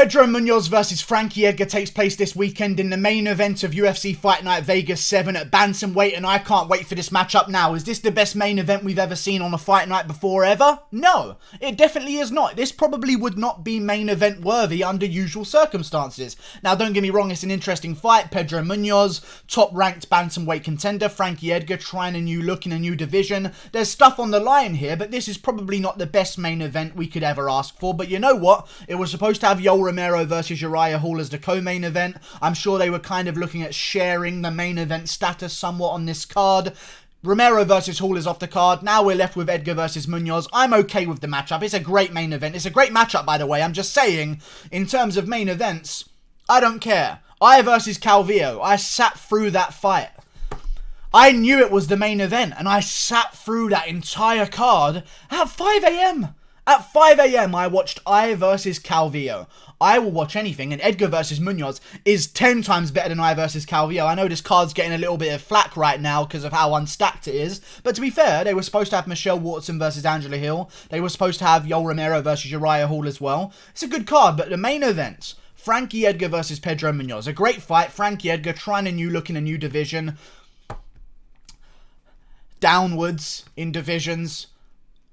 Pedro Munhoz versus Frankie Edgar takes place this weekend in the main event of UFC Fight Night Vegas 7 at bantamweight, and I can't wait for this matchup now. Is this the best main event we've ever seen on a fight night before ever? No, it definitely is not. This probably would not be main event worthy under usual circumstances. Now, don't get me wrong, it's an interesting fight. Pedro Munhoz, top-ranked bantamweight contender. Frankie Edgar trying a new look in a new division. There's stuff on the line here, but this is probably not the best main event we could ever ask for. But you know what? It was supposed to have Yoel Romero versus Uriah Hall as the co-main event. I'm sure they were kind of looking at sharing the main event status somewhat on this card. Romero versus Hall is off the card. Now we're left with Edgar versus Munoz. I'm okay with the matchup. It's a great main event. It's a great matchup, by the way. I'm just saying, in terms of main events, I don't care. I versus Calvillo. I sat through that fight. I knew it was the main event, and I sat through that entire card at 5 a.m. At 5 a.m. I watched I versus Calvillo. I will watch anything, and Edgar versus Munoz is 10 times better than I versus Calvillo. I know this card's getting a little bit of flack right now because of how unstacked it is, but to be fair, they were supposed to have Michelle Watson versus Angela Hill. They were supposed to have Yoel Romero versus Uriah Hall as well. It's a good card, but the main event, Frankie Edgar versus Pedro Munhoz, a great fight. Frankie Edgar trying a new look in a new division. Downwards in divisions.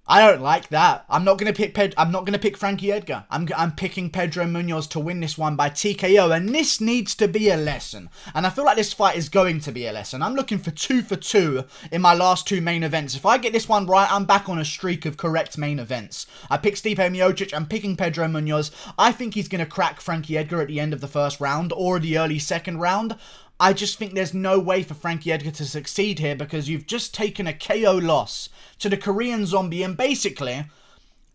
I don't like that. I'm not gonna pick Frankie Edgar. I'm picking Pedro Munhoz to win this one by TKO, and this needs to be a lesson. And I feel like this fight is going to be a lesson. I'm looking for 2 for 2 in my last 2 main events. If I get this one right, I'm back on a streak of correct main events. I picked Stipe Miocic. I'm picking Pedro Munhoz. I think he's gonna crack Frankie Edgar at the end of the first round or the early second round. I just think there's no way for Frankie Edgar to succeed here because you've just taken a KO loss to the Korean Zombie, and basically,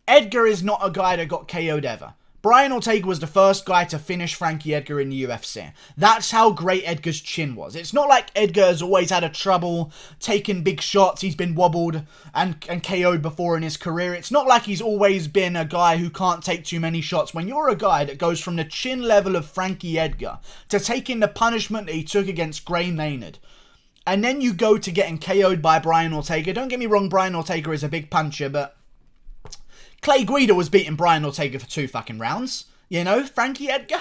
Edgar is not a guy that got KO'd ever. Brian Ortega was the first guy to finish Frankie Edgar in the UFC. That's how great Edgar's chin was. It's not like Edgar has always had a trouble taking big shots. He's been wobbled and KO'd before in his career. It's not like he's always been a guy who can't take too many shots. When you're a guy that goes from the chin level of Frankie Edgar to taking the punishment that he took against Gray Maynard, and then you go to getting KO'd by Brian Ortega. Don't get me wrong, Brian Ortega is a big puncher, but Clay Guida was beating Brian Ortega for 2 fucking rounds. You know, Frankie Edgar?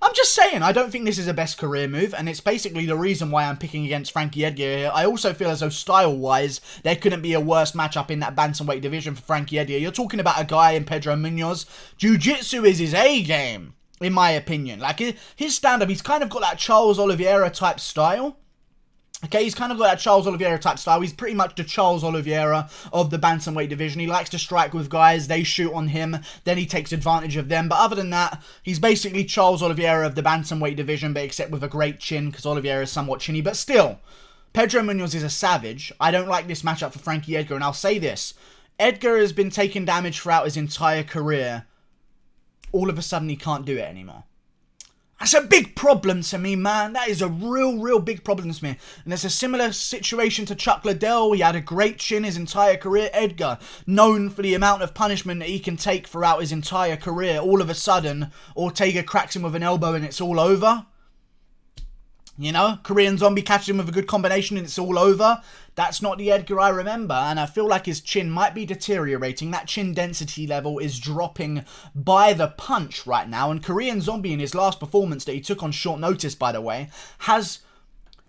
I'm just saying, I don't think this is a best career move, and it's basically the reason why I'm picking against Frankie Edgar here. I also feel as though style-wise, there couldn't be a worse matchup in that bantamweight division for Frankie Edgar. You're talking about a guy in Pedro Munhoz. Jiu-Jitsu is his A-game, in my opinion. Like, his stand-up, he's kind of got that Charles Oliveira type style. Okay, he's kind of got that Charles Oliveira type style. He's pretty much the Charles Oliveira of the bantamweight division. He likes to strike with guys, they shoot on him, then he takes advantage of them. But other than that, he's basically Charles Oliveira of the bantamweight division, but except with a great chin, because Oliveira is somewhat chinny. But still, Pedro Munhoz is a savage. I don't like this matchup for Frankie Edgar, and I'll say this. Edgar has been taking damage throughout his entire career. All of a sudden, he can't do it anymore. That's a big problem to me, man. That is a real big problem to me. And there's a similar situation to Chuck Liddell. He had a great chin his entire career. Edgar, known for the amount of punishment that he can take throughout his entire career. All of a sudden, Ortega cracks him with an elbow and it's all over. You know, Korean Zombie catches him with a good combination and it's all over. That's not the Edgar I remember, and I feel like his chin might be deteriorating. That chin density level is dropping by the punch right now, and Korean Zombie in his last performance that he took on short notice, by the way, has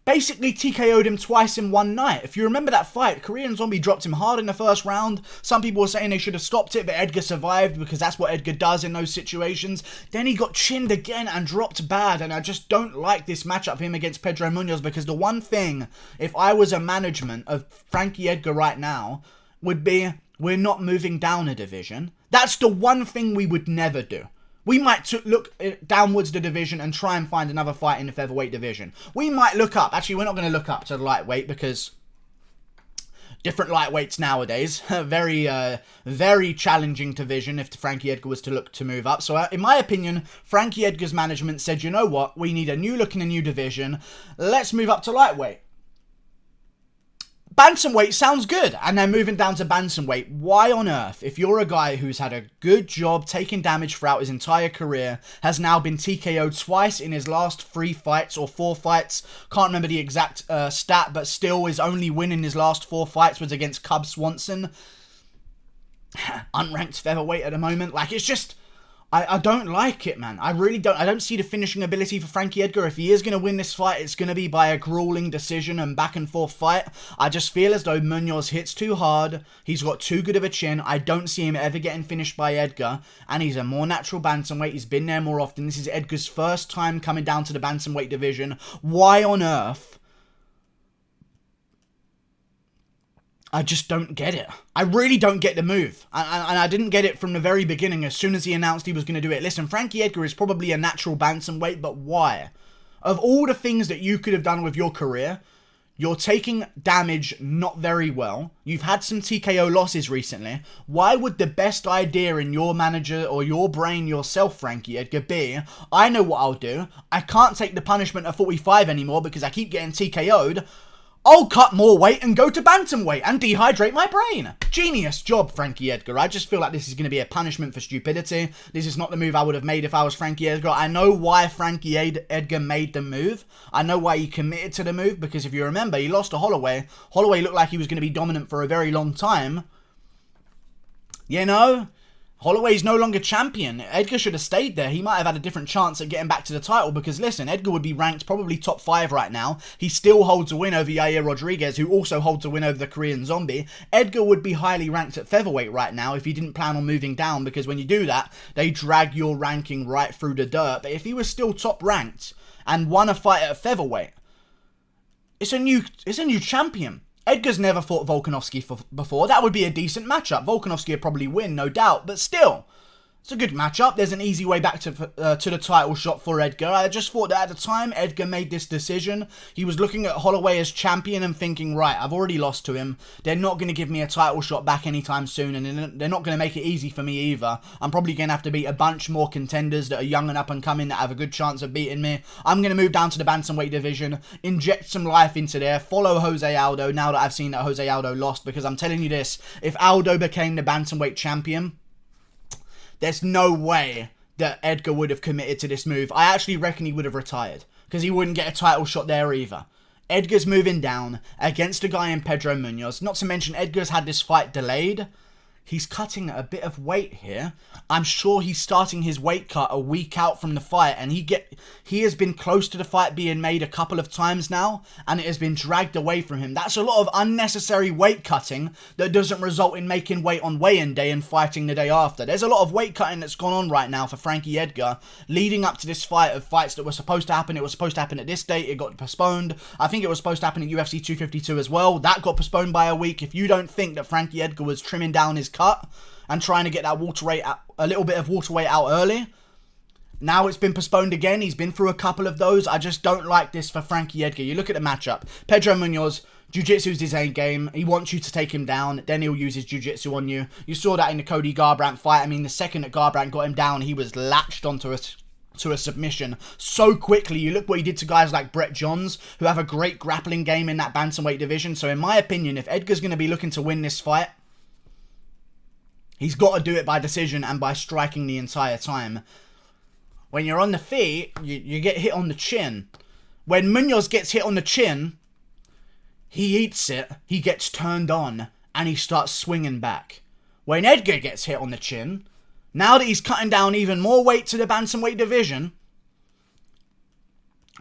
basically TKO'd him twice in one night. If you remember that fight, Korean Zombie dropped him hard in the first round. Some people were saying they should have stopped it, but Edgar survived because that's what Edgar does in those situations. Then he got chinned again and dropped bad, and I just don't like this matchup of him against Pedro Munhoz because the one thing, if I was a management of Frankie Edgar right now, would be we're not moving down a division. That's the one thing we would never do. We might look downwards the division and try and find another fight in the featherweight division. We might look up. Actually, we're not going to look up to the lightweight because different lightweights nowadays. Very challenging division if Frankie Edgar was to look to move up. So in my opinion, Frankie Edgar's management said, you know what? We need a new look in a new division. Let's move up to lightweight. Bantamweight sounds good, and they're moving down to bantamweight. Why on earth, if you're a guy who's had a good job taking damage throughout his entire career, has now been TKO'd twice in his last 3 fights or 4 fights, can't remember the exact stat, but still his only win in his last 4 fights was against Cub Swanson, unranked featherweight at the moment. Like, it's just, I don't like it, man. I really don't. I don't see the finishing ability for Frankie Edgar. If he is going to win this fight, it's going to be by a grueling decision and back and forth fight. I just feel as though Munoz hits too hard. He's got too good of a chin. I don't see him ever getting finished by Edgar. And he's a more natural bantamweight. He's been there more often. This is Edgar's first time coming down to the bantamweight division. Why on earth? I just don't get it. I really don't get the move. And I didn't get it from the very beginning as soon as he announced he was going to do it. Listen, Frankie Edgar is probably a natural bantamweight, but why? Of all the things that you could have done with your career, you're taking damage not very well. You've had some TKO losses recently. Why would the best idea in your manager or your brain yourself, Frankie Edgar, be, I know what I'll do. I can't take the punishment of 45 anymore because I keep getting TKO'd. I'll cut more weight and go to bantamweight and dehydrate my brain. Genius job, Frankie Edgar. I just feel like this is going to be a punishment for stupidity. This is not the move I would have made if I was Frankie Edgar. I know why Frankie Edgar made the move. I know why he committed to the move, because if you remember, he lost to Holloway. Holloway looked like he was going to be dominant for a very long time. You know? Holloway's no longer champion. Edgar should have stayed there. He might have had a different chance at getting back to the title because, listen, Edgar would be ranked probably top 5 right now. He still holds a win over Yair Rodriguez, who also holds a win over the Korean Zombie. Edgar would be highly ranked at featherweight right now if he didn't plan on moving down, because when you do that, they drag your ranking right through the dirt. But if he was still top ranked and won a fight at featherweight, it's a new champion. Edgar's never fought Volkanovski before. That would be a decent matchup. Volkanovski would probably win, no doubt, but still, it's a good matchup. There's an easy way back to the title shot for Edgar. I just thought that at the time Edgar made this decision, he was looking at Holloway as champion and thinking, right, I've already lost to him. They're not going to give me a title shot back anytime soon, and they're not going to make it easy for me either. I'm probably going to have to beat a bunch more contenders that are young and up and coming that have a good chance of beating me. I'm going to move down to the bantamweight division, inject some life into there, follow Jose Aldo now that I've seen that Jose Aldo lost, because I'm telling you this, if Aldo became the bantamweight champion, there's no way that Edgar would have committed to this move. I actually reckon he would have retired, because he wouldn't get a title shot there either. Edgar's moving down against a guy in Pedro Munhoz. Not to mention Edgar's had this fight delayed. He's cutting a bit of weight here. I'm sure he's starting his weight cut a week out from the fight, and he has been close to the fight being made a couple of times now, and it has been dragged away from him. That's a lot of unnecessary weight cutting that doesn't result in making weight on weigh-in day and fighting the day after. There's a lot of weight cutting that's gone on right now for Frankie Edgar, leading up to this fight of fights that were supposed to happen. It was supposed to happen at this date. It got postponed. I think it was supposed to happen at UFC 252 as well. That got postponed by a week. If you don't think that Frankie Edgar was trimming down his cut and trying to get that a little bit of water weight out early, now it's been postponed again. He's been through a couple of those. I just don't like this for Frankie Edgar. You look at the matchup. Pedro Munhoz, jiu-jitsu's his own game. He wants you to take him down, then he'll use his jiu-jitsu on you. You saw that in the Cody Garbrandt fight. I mean, the second that Garbrandt got him down, he was latched onto a submission so quickly. You look what he did to guys like Brett Johns, who have a great grappling game in that bantamweight division. So in my opinion, if Edgar's going to be looking to win this fight, he's got to do it by decision and by striking the entire time. When you're on the feet, you get hit on the chin. When Munoz gets hit on the chin, he eats it, he gets turned on, and he starts swinging back. When Edgar gets hit on the chin, now that he's cutting down even more weight to the bantamweight division,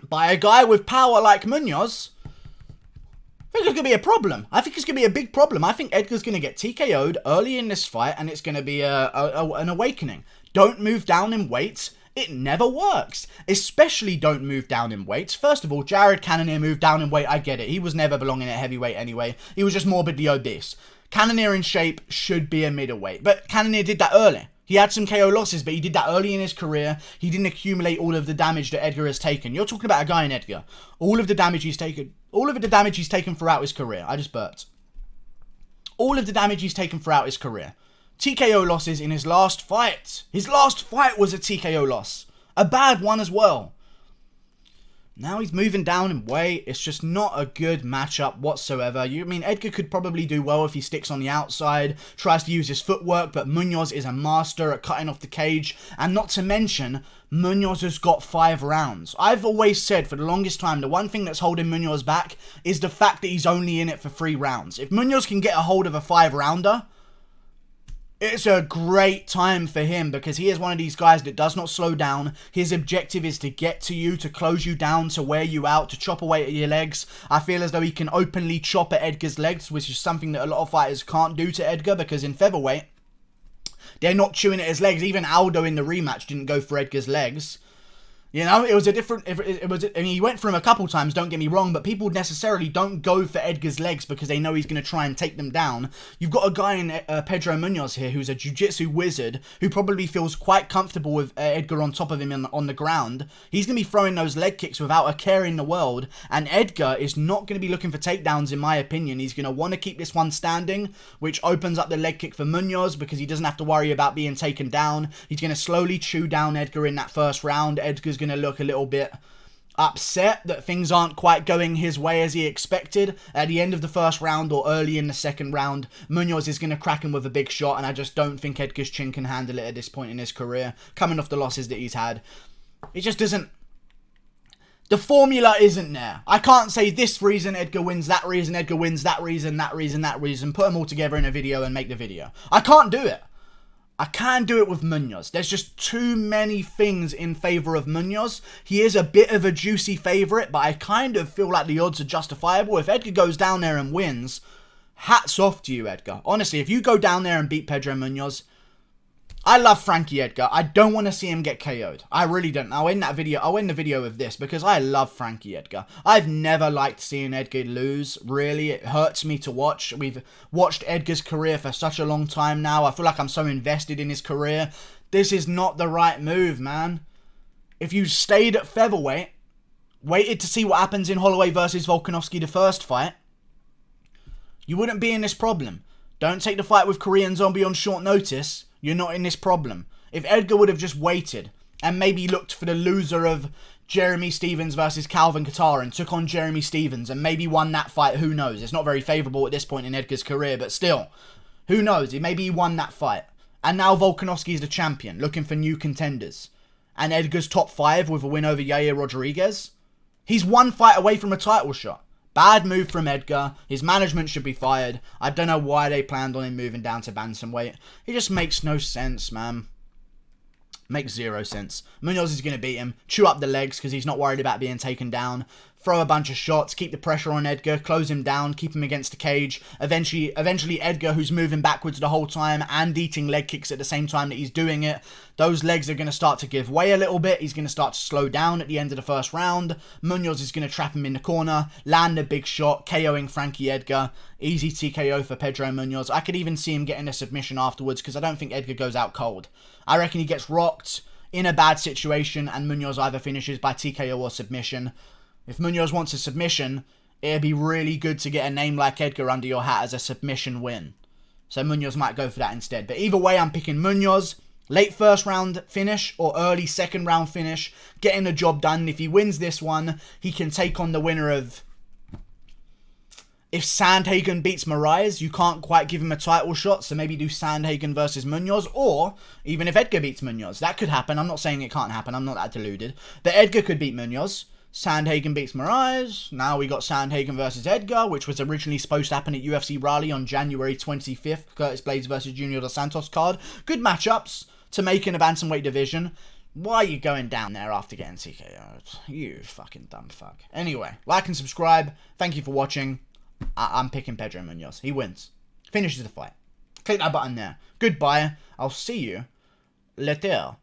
by a guy with power like Munoz, I think it's going to be a problem. I think it's going to be a big problem. I think Edgar's going to get TKO'd early in this fight, and it's going to be an awakening. Don't move down in weight. It never works. Especially don't move down in weight. First of all, Jared Cannonier moved down in weight. I get it. He was never belonging at heavyweight anyway. He was just morbidly obese. Cannonier in shape should be a middleweight. But Cannonier did that early. He had some KO losses, but he did that early in his career. He didn't accumulate all of the damage that Edgar has taken. You're talking about a guy in Edgar. All of the damage he's taken throughout his career. I just burped. All of the damage he's taken throughout his career. TKO losses in his last fight. His last fight was a TKO loss. A bad one as well. Now he's moving down in weight. It's just not a good matchup whatsoever. Edgar could probably do well if he sticks on the outside, tries to use his footwork, but Munoz is a master at cutting off the cage. And not to mention, Munoz has got 5 rounds. I've always said for the longest time, the one thing that's holding Munoz back is the fact that he's only in it for 3 rounds. If Munoz can get a hold of a 5-rounder, It's a great time for him because he is one of these guys that does not slow down. His objective is to get to you, to close you down, to wear you out, to chop away at your legs. I feel as though he can openly chop at Edgar's legs, which is something that a lot of fighters can't do to Edgar, because in featherweight, they're not chewing at his legs. Even Aldo in the rematch didn't go for Edgar's legs. You know, it was a different, I mean, he went for him a couple times, don't get me wrong, but people necessarily don't go for Edgar's legs because they know he's going to try and take them down. You've got a guy in Pedro Munhoz here who's a jiu-jitsu wizard who probably feels quite comfortable with Edgar on top of him on the ground. He's going to be throwing those leg kicks without a care in the world, and Edgar is not going to be looking for takedowns, in my opinion. He's going to want to keep this one standing, which opens up the leg kick for Munhoz because he doesn't have to worry about being taken down. He's going to slowly chew down Edgar in that first round. Edgar's going to look a little bit upset that things aren't quite going his way as he expected. At the end of the first round or early in the second round, Munoz is going to crack him with a big shot, and I just don't think Edgar's chin can handle it at this point in his career, coming off the losses that he's had. It just doesn't... The formula isn't there. I can't say this reason Edgar wins, that reason Edgar wins, that reason, that reason, that reason, put them all together in a video and make the video. I can't do it. I can do it with Munoz. There's just too many things in favour of Munoz. He is a bit of a juicy favourite, but I kind of feel like the odds are justifiable. If Edgar goes down there and wins, hats off to you, Edgar. Honestly, if you go down there and beat Pedro Munhoz, I love Frankie Edgar. I don't want to see him get KO'd. I really don't. I'll end the video with this because I love Frankie Edgar. I've never liked seeing Edgar lose, really. It hurts me to watch. We've watched Edgar's career for such a long time now. I feel like I'm so invested in his career. This is not the right move, man. If you stayed at featherweight, waited to see what happens in Holloway versus Volkanovski, the first fight, you wouldn't be in this problem. Don't take the fight with Korean Zombie on short notice. You're not in this problem. If Edgar would have just waited and maybe looked for the loser of Jeremy Stephens versus Calvin Kattar and took on Jeremy Stephens and maybe won that fight, who knows? It's not very favourable at this point in Edgar's career, but still, who knows? Maybe he won that fight. And now Volkanovski is the champion, looking for new contenders. And Edgar's top 5 with a win over Yair Rodriguez. He's one fight away from a title shot. Bad move from Edgar. His management should be fired. I don't know why they planned on him moving down to bantamweight. It just makes no sense, man. Makes zero sense. Munoz is going to beat him. Chew up the legs because he's not worried about being taken down. Throw a bunch of shots. Keep the pressure on Edgar. Close him down. Keep him against the cage. Eventually Edgar, who's moving backwards the whole time and eating leg kicks at the same time that he's doing it, those legs are going to start to give way a little bit. He's going to start to slow down at the end of the first round. Munoz is going to trap him in the corner. Land a big shot. KOing Frankie Edgar. Easy TKO for Pedro Munhoz. I could even see him getting a submission afterwards because I don't think Edgar goes out cold. I reckon he gets rocked in a bad situation and Munoz either finishes by TKO or submission. If Munoz wants a submission, it'd be really good to get a name like Edgar under your hat as a submission win. So Munoz might go for that instead. But either way, I'm picking Munoz. Late first round finish or early second round finish. Getting the job done. If he wins this one, he can take on the winner of... If Sandhagen beats Moraes, you can't quite give him a title shot, so maybe do Sandhagen versus Munoz, or even if Edgar beats Munoz. That could happen. I'm not saying it can't happen. I'm not that deluded. But Edgar could beat Munoz. Sandhagen beats Moraes. Now we got Sandhagen versus Edgar, which was originally supposed to happen at UFC Raleigh on January 25th. Curtis Blades versus Junior Dos Santos card. Good matchups to make in a bantamweight division. Why are you going down there after getting TKO'd? You fucking dumb fuck. Anyway, like and subscribe. Thank you for watching. I'm picking Pedro Munhoz. He wins. Finishes the fight. Click that button there. Goodbye. I'll see you later.